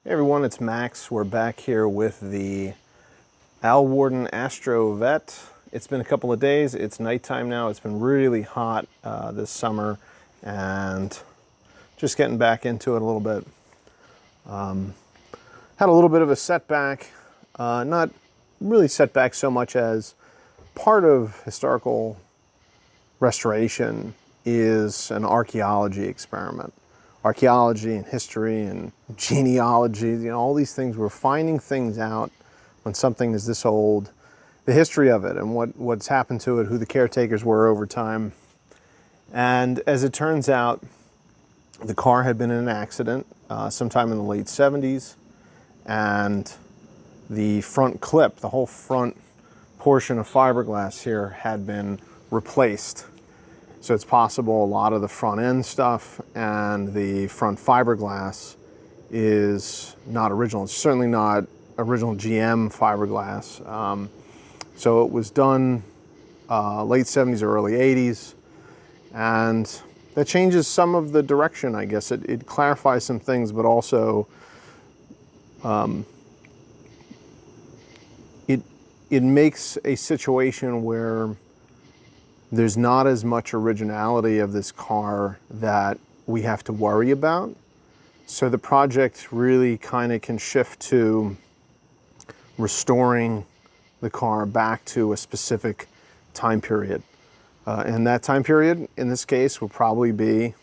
Hey everyone, it's Max. We're back here with the Al Worden AstroVette. It's been a couple of days. It's nighttime now. It's been really hot this summer and just getting back into it a little bit. Had a little bit of a setback. Not really setback so much as part of historical restoration is an archaeology experiment. Archaeology and history and genealogy, you know, all these things. We're finding things out when something is this old, the history of it and what's happened to it, who the caretakers were over time. And as it turns out, the car had been in an accident sometime in the late 70s, and the front clip, the whole front portion of fiberglass here had been replaced. So it's possible a lot of the front end stuff and the front fiberglass is not original. It's certainly not original GM fiberglass. So it was done late 70s or early 80s, and that changes some of the direction, I guess. It clarifies some things, but also it makes a situation where there's not as much originality of this car that we have to worry about. So the project really kind of can shift to restoring the car back to a specific time period. And that time period, in this case, will probably be,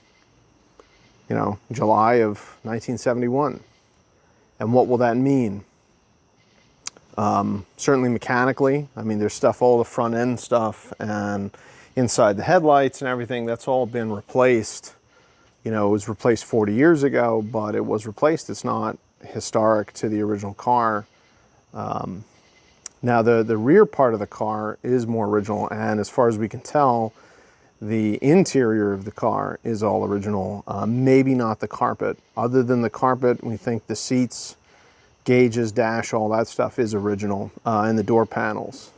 you know, July of 1971. And what will that mean? Certainly mechanically. I mean, there's stuff, all the front end stuff and inside the headlights and everything, that's all been replaced. You know, it was replaced 40 years ago, but it was replaced. It's not historic to the original car. Now the rear part of the car is more original, and as far as we can tell, the interior of the car is all original. Maybe not the carpet. Other than the carpet, we think the seats, gauges, dash, all that stuff is original, and the door panels.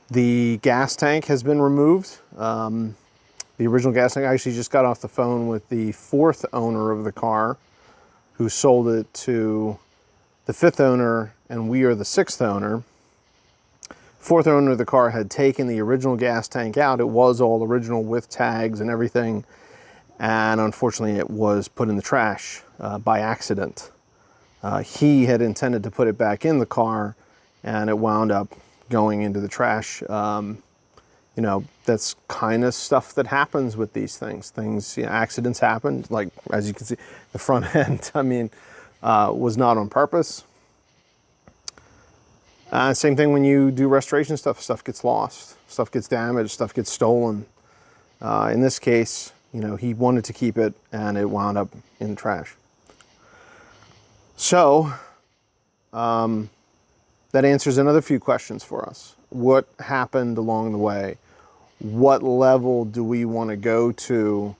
The gas tank has been removed. The original gas tank, I actually just got off the phone with the fourth owner of the car, who sold it to the fifth owner, and we are the sixth owner. Fourth owner of the car had taken the original gas tank out. It was all original with tags and everything, and unfortunately it was put in the trash by accident. He had intended to put it back in the car, and it wound up going into the trash. You know, that's kind of stuff that happens with these things. You know, accidents happen. Like, as you can see, the front end, I mean, was not on purpose. Same thing when you do restoration stuff. Stuff gets lost, stuff gets damaged, stuff gets stolen. In this case, you know, he wanted to keep it, and it wound up in the trash. So, that answers another few questions for us. What happened along the way? What level do we want to go to?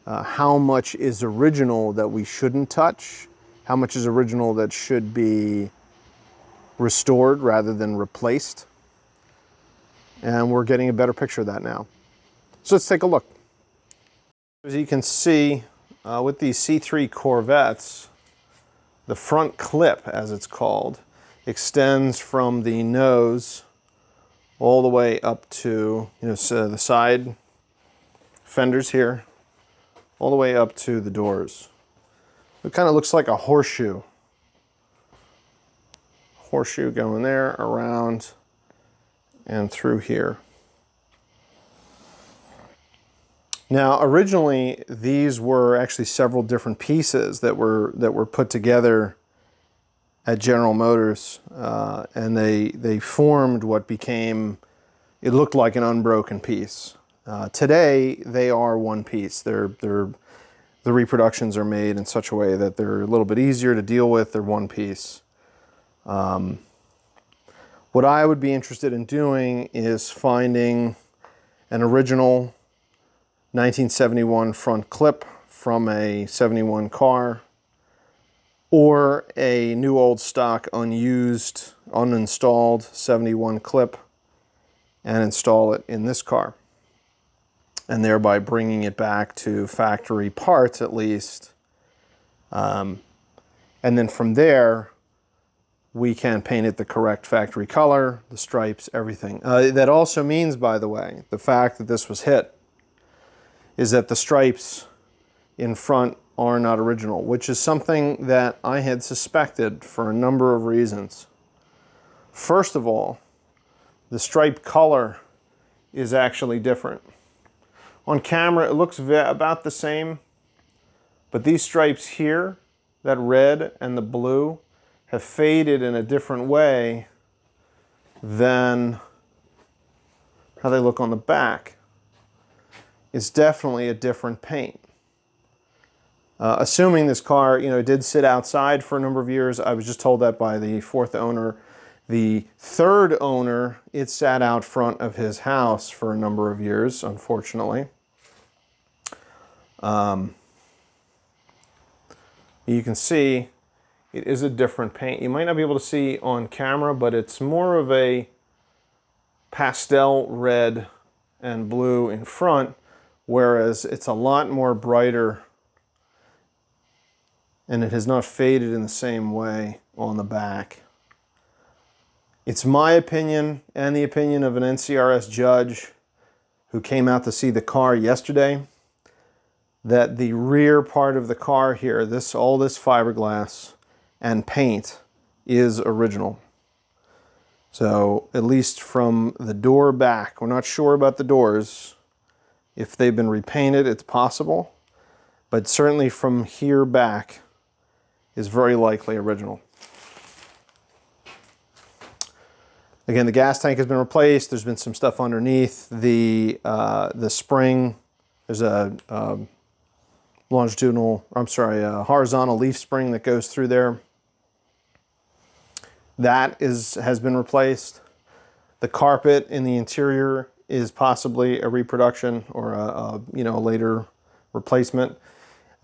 How much is original that we shouldn't touch? How much is original that should be restored rather than replaced? And we're getting a better picture of that now. So let's take a look. As you can see, with these C3 Corvettes, the front clip, as it's called, extends from the nose all the way up to, you know, so the side fenders here, all the way up to the doors. It kind of looks like a horseshoe. Horseshoe going there, around, and through here. Now, originally, these were actually several different pieces that were put together at General Motors, and they formed what became, it looked like an unbroken piece. Today, they are one piece. The reproductions are made in such a way that they're a little bit easier to deal with. They're one piece. What I would be interested in doing is finding an original 1971 front clip from a 71 car, or a new old stock unused, uninstalled 71 clip, and install it in this car. and thereby bringing it back to factory parts at least. And then from there, we can paint it the correct factory color, the stripes, everything. That also means, by the way, the fact that this was hit is that the stripes in front are not original, which is something that I had suspected for a number of reasons. First of all, the stripe color is actually different. On camera, it looks about the same, but these stripes here, that red and the blue, have faded in a different way than how they look on the back. It's definitely a different paint. Assuming this car, did sit outside for a number of years, I was just told that by the fourth owner. The third owner, it sat out front of his house for a number of years, unfortunately. You can see it is a different paint. You might not be able to see on camera, but it's more of a pastel red and blue in front, whereas it's a lot more brighter and it has not faded in the same way on the back. It's my opinion and the opinion of an NCRS judge who came out to see the car yesterday that the rear part of the car here, all this fiberglass and paint is original. So at least from the door back, we're not sure about the doors. If they've been repainted, it's possible, but certainly from here back is very likely original. Again, the gas tank has been replaced. There's been some stuff underneath the spring. There's a horizontal leaf spring that goes through there. That has been replaced. The carpet in the interior is possibly a reproduction or a later replacement.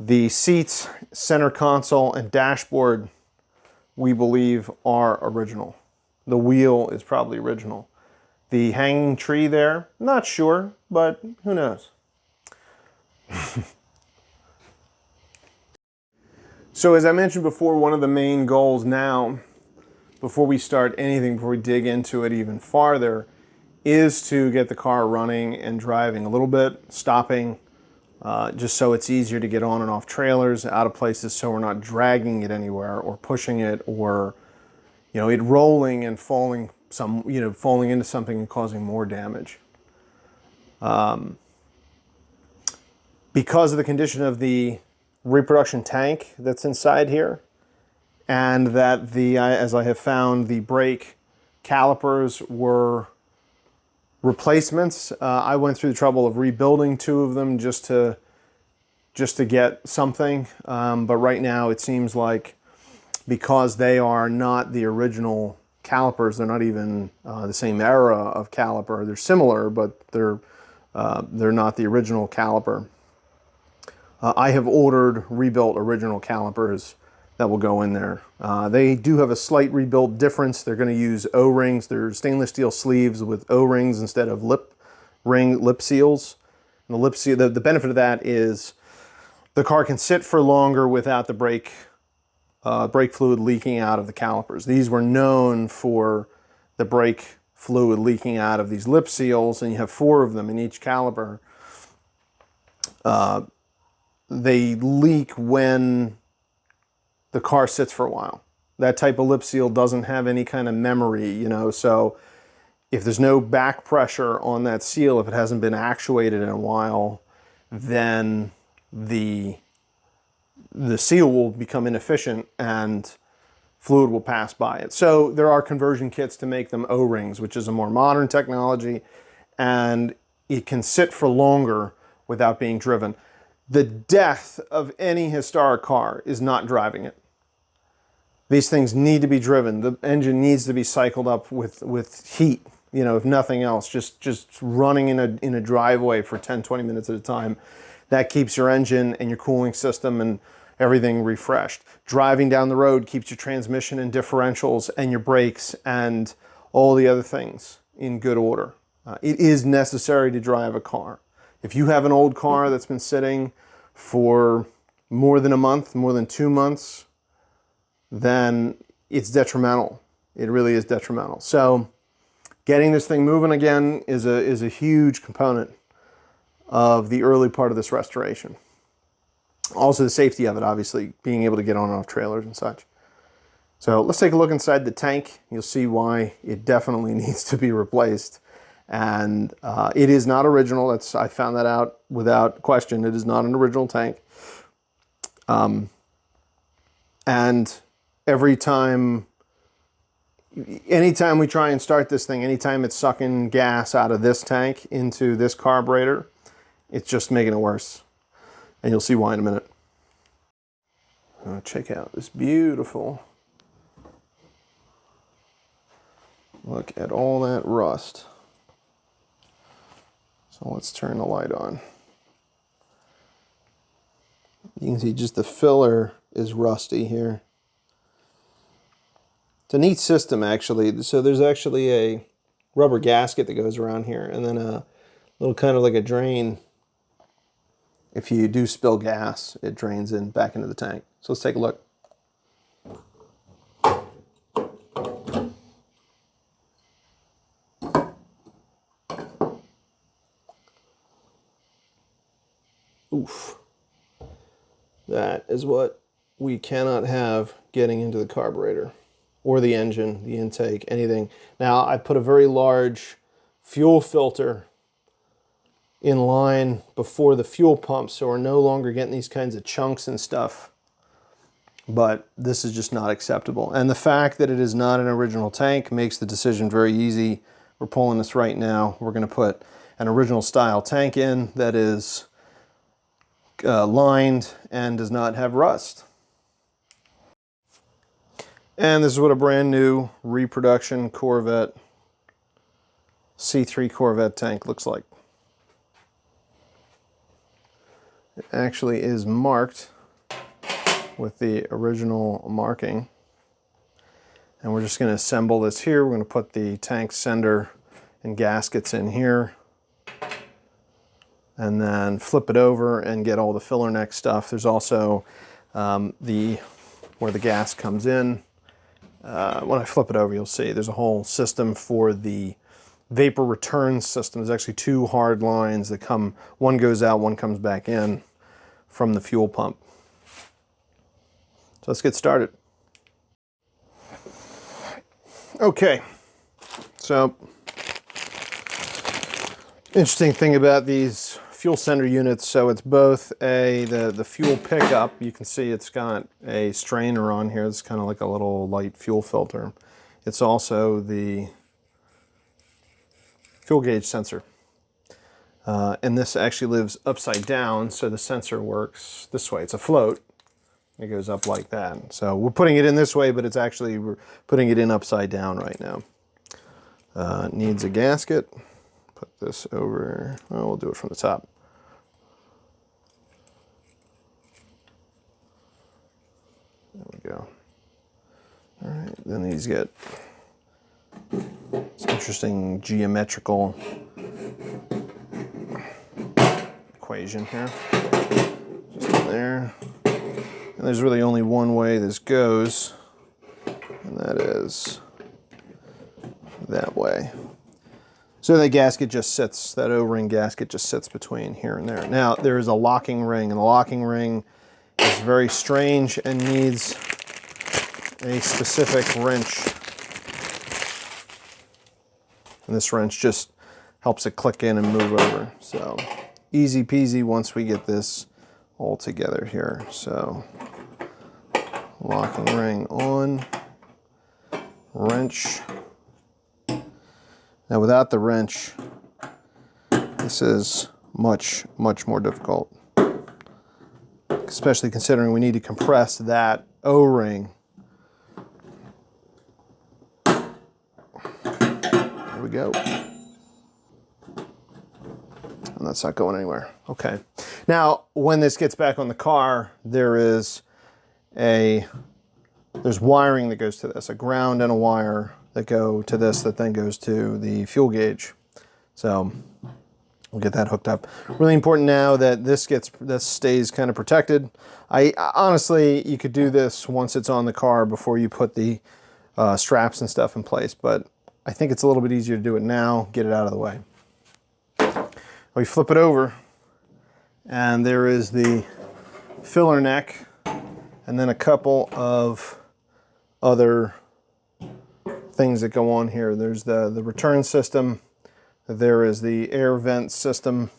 The seats, center console, and dashboard, we believe, are original. The wheel is probably original. The hanging tree there, not sure, but who knows? So as I mentioned before, one of the main goals now, before we start anything, before we dig into it even farther, is to get the car running and driving a little bit, stopping, just so it's easier to get on and off trailers, out of places, so we're not dragging it anywhere or pushing it, or it rolling and falling into something and causing more damage. Because of the condition of the reproduction tank that's inside here, and that as I have found, the brake calipers were replacements. I went through the trouble of rebuilding 2 of them just to get something, but right now it seems like, because they are not the original calipers, they're not even the same era of caliper. They're similar, but they're not the original caliper. I have ordered rebuilt original calipers that will go in there. They do have a slight rebuild difference. They're going to use O-rings. They're stainless steel sleeves with O-rings instead of lip seals. And the benefit of that is the car can sit for longer without the brake fluid leaking out of the calipers. These were known for the brake fluid leaking out of these lip seals, and you have 4 of them in each caliper. They leak when the car sits for a while. That type of lip seal doesn't have any kind of memory, so if there's no back pressure on that seal, if it hasn't been actuated in a while, then the seal will become inefficient and fluid will pass by it. So there are conversion kits to make them O-rings, which is a more modern technology, and it can sit for longer without being driven. The death of any historic car is not driving it. These things need to be driven. The engine needs to be cycled up with heat, if nothing else, just running in a driveway for 10, 20 minutes at a time. That keeps your engine and your cooling system and everything refreshed. Driving down the road keeps your transmission and differentials and your brakes and all the other things in good order. It is necessary to drive a car. If you have an old car that's been sitting for more than a month, more than 2 months, then it's detrimental. It really is detrimental. So getting this thing moving again is a huge component of the early part of this restoration. Also the safety of it, obviously, being able to get on and off trailers and such. So let's take a look inside the tank. You'll see why it definitely needs to be replaced. And it is not original. I found that out without question. It is not an original tank. And anytime we try and start this thing, anytime it's sucking gas out of this tank into this carburetor, it's just making it worse. And you'll see why in a minute. Check out this beautiful, look at all that rust. So let's turn the light on. You can see just the filler is rusty here. It's a neat system, actually. So there's actually a rubber gasket that goes around here, and then a little kind of like a drain. If you do spill gas, it drains back into the tank. So let's take a look. Oof. That is what we cannot have getting into the carburetor or the engine, the intake, anything. Now, I put a very large fuel filter in line before the fuel pump, so we're no longer getting these kinds of chunks and stuff. But this is just not acceptable. And the fact that it is not an original tank makes the decision very easy. We're pulling this right now. We're going to put an original style tank in that is lined and does not have rust. And this is what a brand new reproduction Corvette C3 Corvette tank looks like. It actually is marked with the original marking. And we're just going to assemble this here. We're going to put the tank sender and gaskets in here, and then flip it over and get all the filler neck stuff. There's also where the gas comes in. When I flip it over, you'll see there's a whole system for the vapor return system. There's actually two hard lines that come, one goes out, one comes back in from the fuel pump. So let's get started. Okay, so interesting thing about these fuel sender units, so it's both the fuel pickup. You can see it's got a strainer on here. It's kind of like a little light fuel filter. It's also the fuel gauge sensor. And this actually lives upside down, so the sensor works this way. It's a float. It goes up like that. So we're putting it in this way, but we're putting it in upside down right now. It needs a gasket. Put this over, well, we'll do it from the top. There we go. All right, then these get this interesting geometrical equation here. Just in there. And there's really only one way this goes, and that is that way. So the gasket just sits, that O-ring gasket just sits between here and there. Now, there is a locking ring, and the locking ring is very strange and needs a specific wrench. And this wrench just helps it click in and move over. So easy peasy once we get this all together here. So locking ring on, wrench. Now without the wrench, this is much, much more difficult. Especially considering we need to compress that O-ring. There we go. And that's not going anywhere. Okay. Now, when this gets back on the car, there's wiring that goes to this, a ground and a wire that go to this that then goes to the fuel gauge. So We'll get that hooked up. Really important now that this stays kind of protected. Honestly, you could do this once it's on the car before you put the straps and stuff in place, but I think it's a little bit easier to do it now, get it out of the way. We flip it over, and there is the filler neck, and then a couple of other things that go on here. There's the return system. There is the air vent system,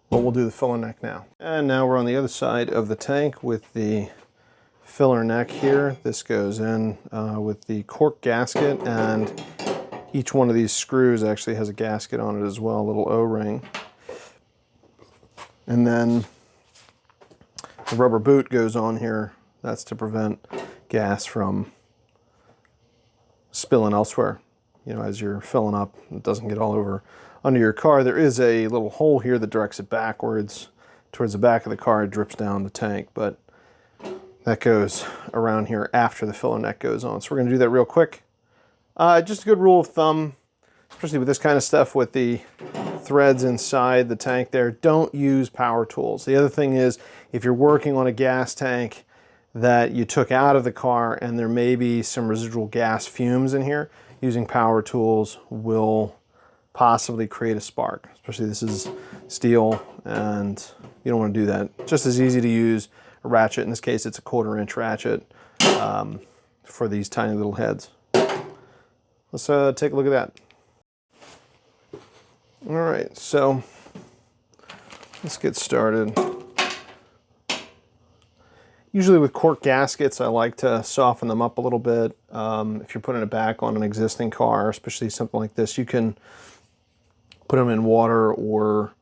but we'll do the filler neck now. And now we're on the other side of the tank with the filler neck here. This goes in with the cork gasket, and each one of these screws actually has a gasket on it as well, a little O-ring. And then the rubber boot goes on here. That's to prevent gas from spilling elsewhere. You know, as you're filling up, it doesn't get all over under your car. There is a little hole here that directs it backwards towards the back of the car. It drips down the tank, but that goes around here after the filler neck goes on. So we're going to do that real quick. Just a good rule of thumb, especially with this kind of stuff with the threads inside the tank there, don't use power tools. The other thing is, if you're working on a gas tank that you took out of the car and there may be some residual gas fumes in here, using power tools will possibly create a spark. Especially this is steel and you don't want to do that. Just as easy to use a ratchet. In this case, it's a 1/4-inch ratchet for these tiny little heads. Let's take a look at that. All right, so let's get started. Usually with cork gaskets, I like to soften them up a little bit. If you're putting it back on an existing car, especially something like this, you can put them in water or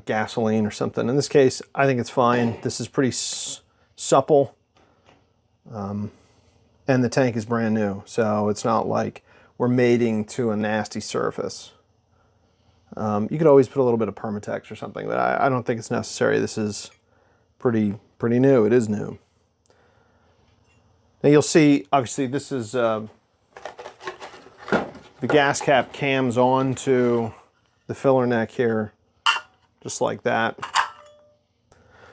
gasoline or something. In this case, I think it's fine. This is pretty supple, and the tank is brand new, so it's not like we're mating to a nasty surface. You could always put a little bit of Permatex or something, but I don't think it's necessary. This is pretty new. It is new. Now you'll see, obviously this is the gas cap cams onto the filler neck here, just like that.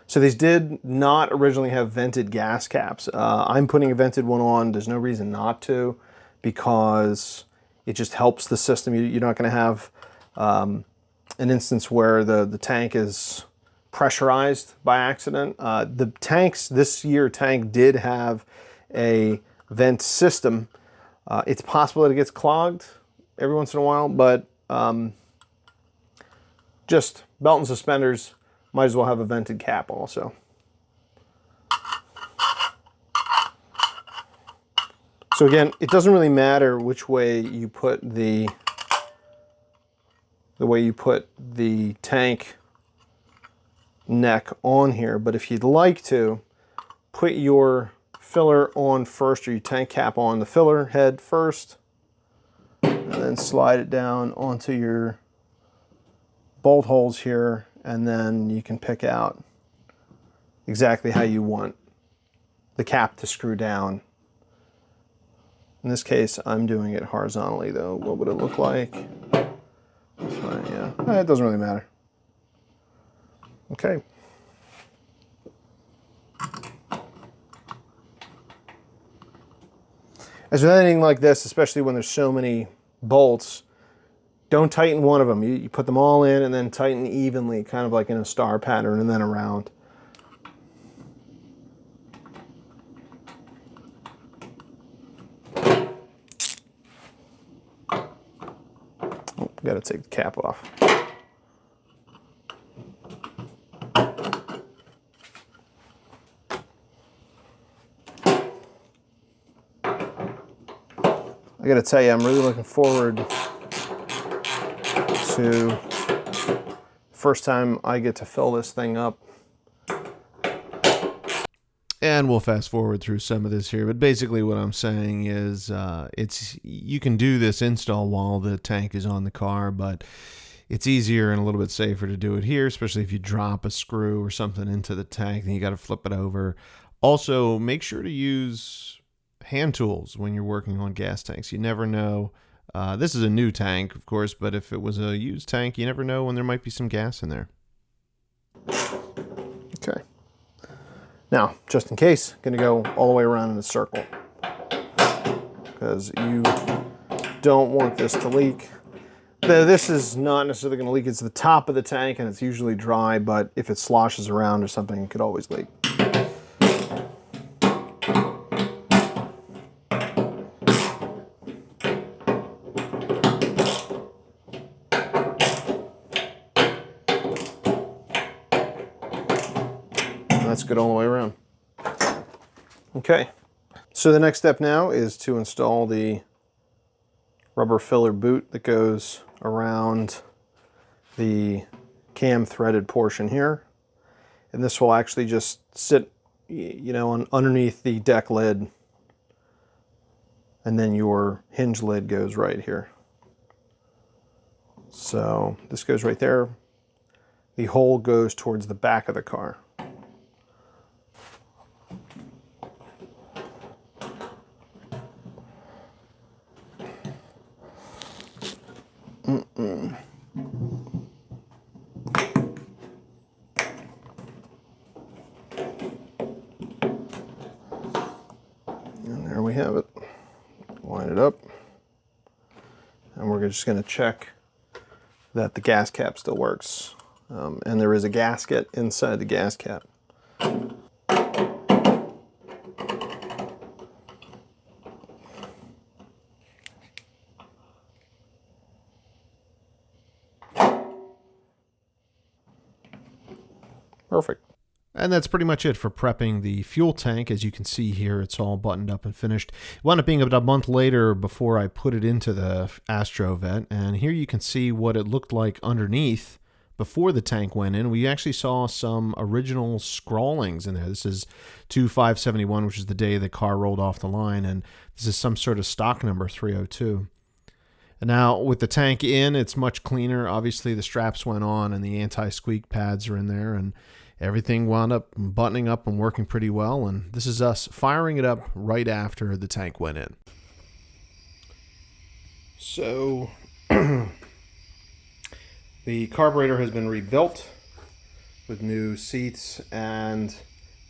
So these did not originally have vented gas caps. I'm putting a vented one on. There's no reason not to, because it just helps the system. You're not going to have an instance where the tank is pressurized by accident. The tanks, this year tank did have a vent system. It's possible that it gets clogged every once in a while, but just belt and suspenders, might as well have a vented cap also. So again, it doesn't really matter which way you put the tank neck on here, but if you'd like to, put your filler on first, or your tank cap on the filler head first, and then slide it down onto your bolt holes here, and then you can pick out exactly how you want the cap to screw down. In this case, I'm doing it horizontally though. What would it look like? Yeah, it doesn't really matter. Okay. As with anything like this, especially when there's so many bolts, don't tighten one of them. You put them all in and then tighten evenly, kind of like in a star pattern, and then around. Oh, gotta take the cap off. I gotta tell you, I'm really looking forward to the first time I get to fill this thing up. And we'll fast forward through some of this here, but basically what I'm saying is you can do this install while the tank is on the car, but it's easier and a little bit safer to do it here, especially if you drop a screw or something into the tank, then you got to flip it over. Also, make sure to use hand tools when you're working on gas tanks. You never know This is a new tank, of course, but if it was a used tank, you never know when there might be some gas in there. Okay. Now, just in case, going to go all the way around in a circle, because you don't want this to leak. This is not necessarily going to leak. It's the top of the tank, and it's usually dry, but if it sloshes around or something, it could always leak. That's good all the way around. Okay, so the next step now is to install the rubber filler boot that goes around the cam threaded portion here. And this will actually just sit, you know, underneath the deck lid. And then your hinge lid goes right here. So this goes right there. The hole goes towards the back of the car. And there we have it. Line it up. And we're just going to check that the gas cap still works. And there is a gasket inside the gas cap. Perfect. And that's pretty much it for prepping the fuel tank. As you can see here, it's all buttoned up and finished. It wound up being about a month later before I put it into the AstroVette. And here you can see what it looked like underneath before the tank went in. We actually saw some original scrawlings in there. This is 2571, which is the day the car rolled off the line. And this is some sort of stock number, 302. And now with the tank in, it's much cleaner. Obviously, the straps went on and the anti-squeak pads are in there. And everything wound up buttoning up and working pretty well. And this is us firing it up right after the tank went in. So the carburetor has been rebuilt with new seats and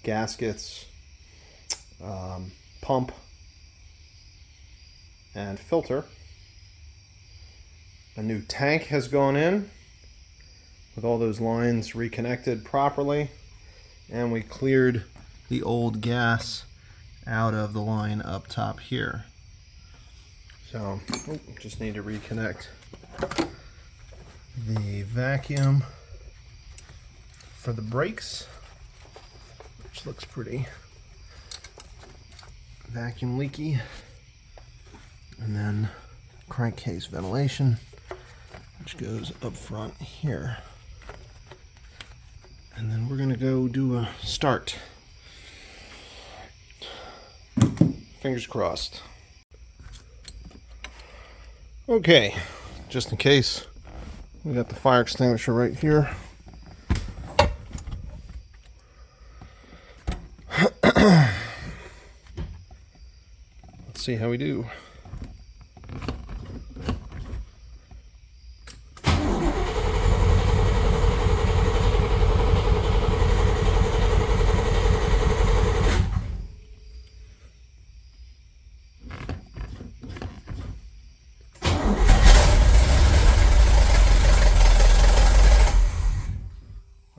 gaskets, pump, and filter. A new tank has gone in with all those lines reconnected properly, and we cleared the old gas out of the line up top here. So just need to reconnect the vacuum for the brakes, which looks pretty vacuum leaky, and then crankcase ventilation, which goes up front here. And then we're gonna go do a start. Fingers crossed. Okay, just in case, we got the fire extinguisher right here. Let's see how we do.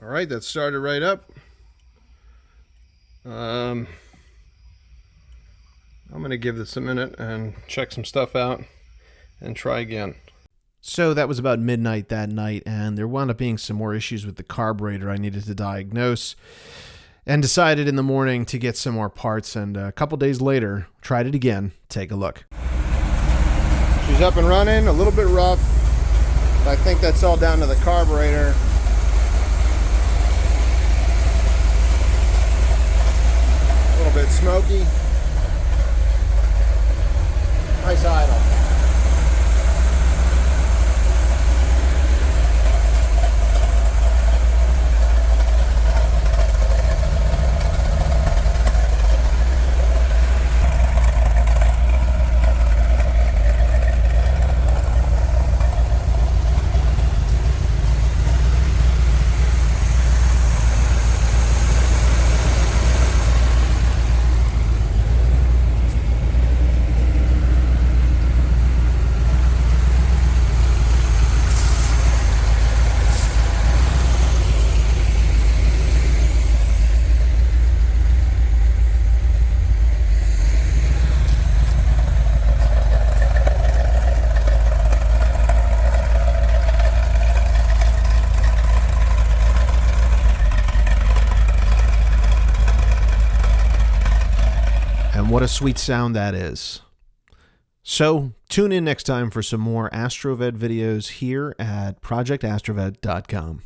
All right, that started right up. I'm going to give this a minute and check some stuff out and try again. So that was about midnight that night, and there wound up being some more issues with the carburetor I needed to diagnose, and decided in the morning to get some more parts, and a couple days later, tried it again. Take a look. She's up and running, a little bit rough. I think that's all down to the carburetor. A little bit smoky. Nice idle. And what a sweet sound that is. So tune in next time for some more AstroVette videos here at projectastrovette.com.